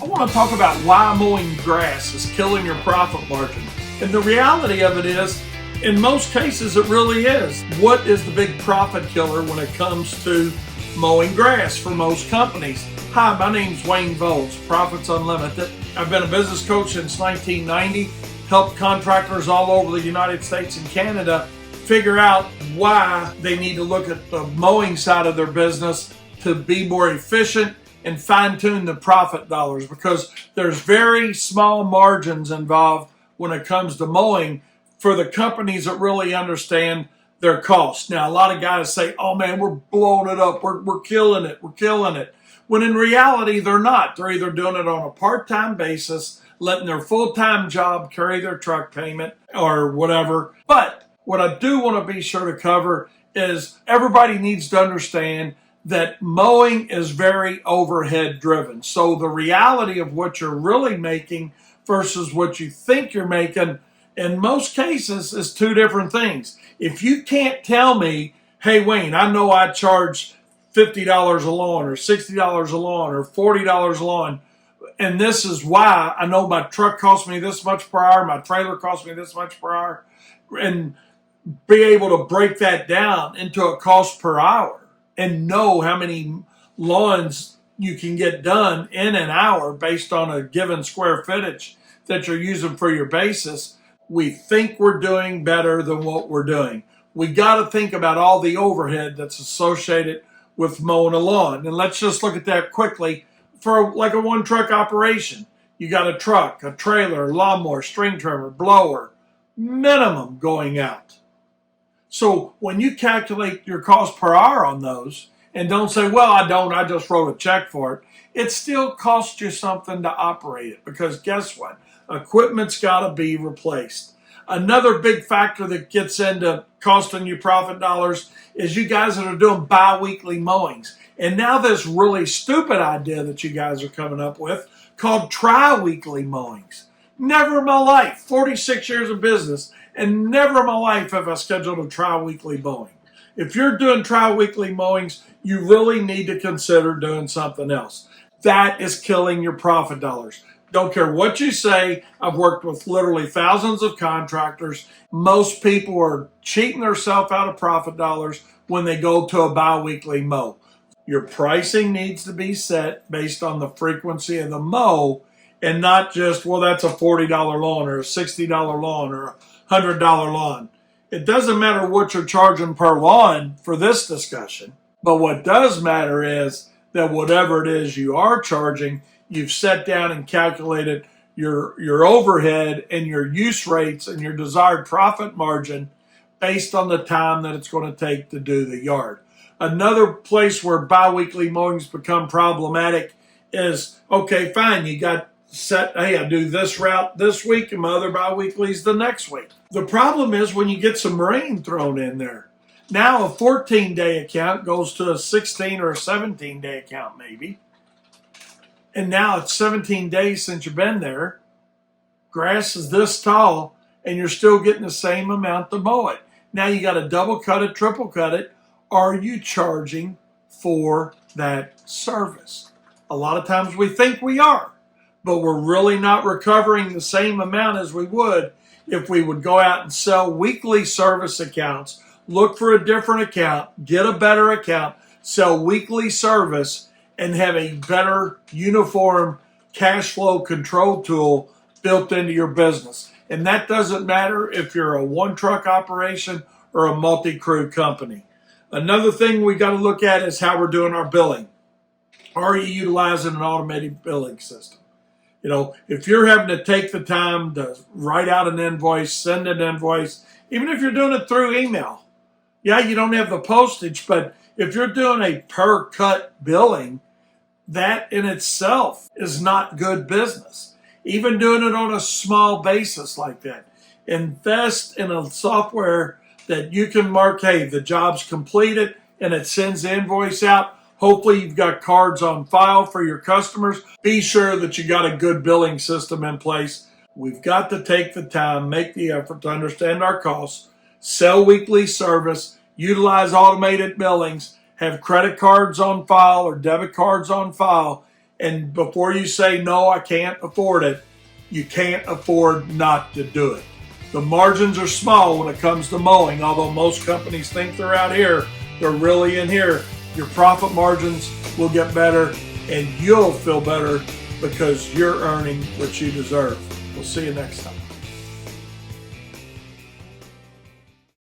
I want to talk about why mowing grass is killing your profit margin. And the reality of it is, in most cases, it really is. What is the big profit killer when it comes to mowing grass for most companies? Hi, my name's Wayne Voles, Profits Unlimited. I've been a business coach since 1990, helped contractors all over the United States and Canada figure out why they need to look at the mowing side of their business to be more efficient and fine-tune the profit dollars, because there's very small margins involved when it comes to mowing for the companies that really understand their costs. Now, a lot of guys say, oh man, we're blowing it up, we're killing it, when in reality, they're not. They're either doing it on a part-time basis, letting their full-time job carry their truck payment or whatever. But what I do want to be sure to cover is everybody needs to understand that mowing is very overhead driven. So the reality of what you're really making versus what you think you're making, in most cases, is two different things. If you can't tell me, hey Wayne, I know I charge $50 a lawn or $60 a lawn or $40 a lawn, and this is why, I know my truck costs me this much per hour, my trailer costs me this much per hour, and be able to break that down into a cost per hour and know how many lawns you can get done in an hour based on a given square footage that you're using for your basis, we think we're doing better than what we're doing. We got to think about all the overhead that's associated with mowing a lawn. And let's just look at that quickly. For like a one truck operation, you got a truck, a trailer, lawnmower, string trimmer, blower, minimum going out. So when you calculate your cost per hour on those, and don't say, well, I just wrote a check for it, it still costs you something to operate it, because guess what? Equipment's got to be replaced. Another big factor that gets into costing you profit dollars is you guys that are doing bi-weekly mowings. And now this really stupid idea that you guys are coming up with called tri-weekly mowings. Never in my life, 46 years of business, and never in my life have I scheduled a tri-weekly mowing. If you're doing tri-weekly mowings, you really need to consider doing something else. That is killing your profit dollars. Don't care what you say. I've worked with literally thousands of contractors. Most people are cheating themselves out of profit dollars when they go to a bi-weekly mow. Your pricing needs to be set based on the frequency of the mow, and not just, well, that's a $40 lawn or a $60 lawn or a $100 lawn. It doesn't matter what you're charging per lawn for this discussion, but what does matter is that whatever it is you are charging, you've sat down and calculated your overhead and your use rates and your desired profit margin based on the time that it's going to take to do the yard. Another place where bi-weekly mowings become problematic is, okay, fine, you got set, hey, I do this route this week and my other bi-weeklies the next week. The problem is when you get some rain thrown in there. Now a 14-day account goes to a 16 or a 17-day account maybe. And now it's 17 days since you've been there. Grass is this tall and you're still getting the same amount to mow it. Now you got to double cut it, triple cut it. Are you charging for that service? A lot of times we think we are, but we're really not recovering the same amount as we would if we would go out and sell weekly service accounts, look for a different account, get a better account, sell weekly service, and have a better uniform cash flow control tool built into your business. And that doesn't matter if you're a one truck operation or a multi-crew company. Another thing we got to look at is how we're doing our billing. Are you utilizing an automated billing system? You know, if you're having to take the time to write out an invoice, send an invoice, even if you're doing it through email, yeah, you don't have the postage, but if you're doing a per cut billing, that in itself is not good business. Even doing it on a small basis like that. Invest in a software that you can mark, hey, the job's completed, and it sends the invoice out. Hopefully you've got cards on file for your customers. Be sure that you got a good billing system in place. We've got to take the time, make the effort to understand our costs, sell weekly service, utilize automated billings, have credit cards on file or debit cards on file, And before you say, no, I can't afford it, you can't afford not to do it. The margins are small when it comes to mowing, although most companies think they're out here, they're really in here. Your profit margins will get better and you'll feel better because you're earning what you deserve. We'll see you next time.